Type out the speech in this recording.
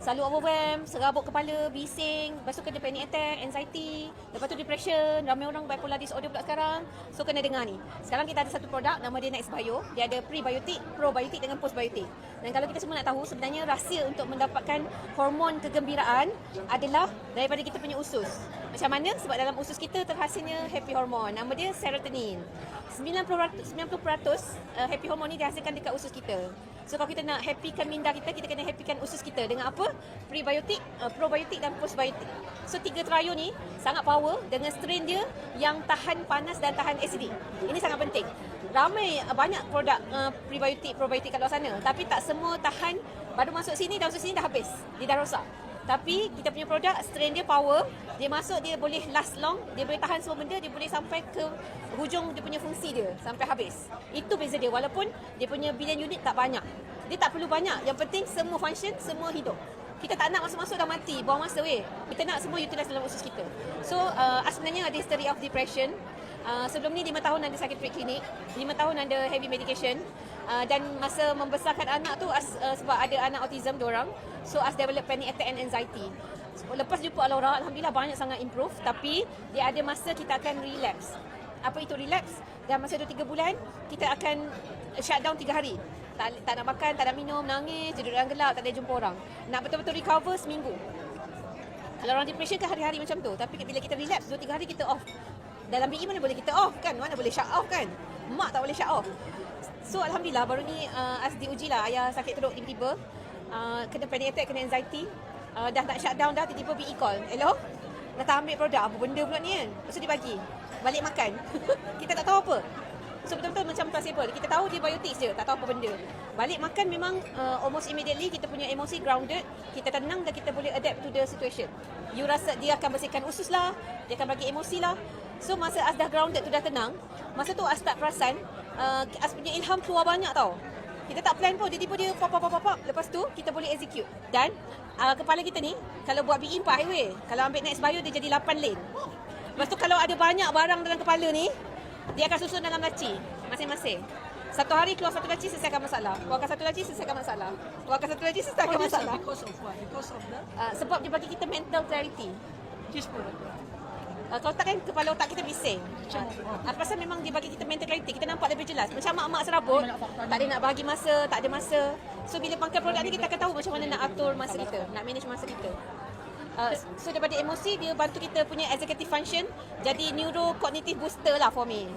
selalu overwhelmed, serabut kepala, bising, lepas tu kena panic attack, anxiety, lepas tu depression, ramai orang bipolar disorder pula sekarang. So kena dengar ni. Sekarang kita ada satu produk nama dia Next Bio. Dia ada prebiotik, probiotik dengan postbiotik. Dan kalau kita semua nak tahu sebenarnya rahsia untuk mendapatkan hormon kegembiraan adalah daripada kita punya usus. Macam mana? Sebab dalam usus kita terhasilnya happy hormone. Nama dia serotonin. 90% happy hormone ni dihasilkan dekat usus kita. So kalau kita nak happykan minda kita, kita kena happykan usus kita dengan apa? Prebiotik, probiotik dan postbiotik. So tiga trio ni sangat power dengan strain dia yang tahan panas dan tahan acidic. Ini sangat penting. Ramai banyak produk prebiotik, probiotik kat luar sana, tapi tak semua tahan. Baru masuk sini dah habis. Dia dah rosak. Tapi kita punya produk, strain dia power, dia masuk, dia boleh last long, dia boleh tahan semua benda, dia boleh sampai ke hujung dia punya fungsi dia, sampai habis. Itu beza dia, walaupun dia punya bilion unit tak banyak. Dia tak perlu banyak, yang penting semua function, semua hidup. Kita tak nak masuk-masuk dah mati, buang masa weh. Kita nak semua utilize dalam usus kita. So, sebenarnya ada history of depression. Sebelum ni 5 tahun ada sakit preklinik, 5 tahun ada heavy medication. Dan masa membesarkan anak tu sebab ada anak autism diorang, so develop panic attack and anxiety. So, lepas jumpa Alora, alhamdulillah banyak sangat improve, tapi dia ada masa kita akan relapse. Apa itu relapse? Dalam masa 2-3 bulan kita akan shutdown 3 hari. Tak nak makan, tak nak minum, nangis, tidur dalam gelap, tak ada jumpa orang. Nak betul-betul recover seminggu. Kalau orang depression kan hari-hari macam tu, tapi bila kita relapse 2-3 hari kita off. Dalam BE mana boleh kita off kan? Mana boleh shut off kan? Mak tak boleh shut off. So alhamdulillah baru ni diuji lah, ayah sakit teruk tiba-tiba, kena panic attack, kena anxiety, dah nak shutdown dah, tiba-tiba BE call, hello, datang ambil produk, apa benda pula ni kan? Lepas tu dia bagi, balik makan. Kita tak tahu apa. So betul-betul macam placebo, kita tahu dia biotics je, tak tahu apa benda. Balik makan memang almost immediately kita punya emosi grounded, kita tenang dan kita boleh adapt to the situation. You rasa dia akan bersihkan usus lah, dia akan bagi emosi lah. So masa As dah grounded tu, dah tenang, masa tu As tak perasan, As punya ilham keluar banyak tau. Kita tak plan pun, tiba-tiba dia pop. Lepas tu kita boleh execute. Dan kepala kita ni kalau buat BE 4 highway, kalau ambil Next Bio dia jadi 8 lane. Lepas tu kalau ada banyak barang dalam kepala ni, dia akan susun dalam laci masing-masing. Satu hari keluar satu laci, selesaikan masalah. Keluarkan satu laci, selesaikan masalah. Keluarkan satu laci, selesaikan masalah. Because of what? Because of that? Sebab dia bagi kita mental clarity. This product. Kalau tak kan kepala otak kita bising. Pasal memang dia bagi kita mental clarity, kita nampak lebih jelas. Macam mak-mak serabut, tak ada nak bagi masa, tak ada masa. So bila pakai produk ni kita akan tahu macam mana nak atur masa kita, nak manage masa kita. So daripada emosi, dia bantu kita punya executive function, jadi neurocognitive booster lah for me.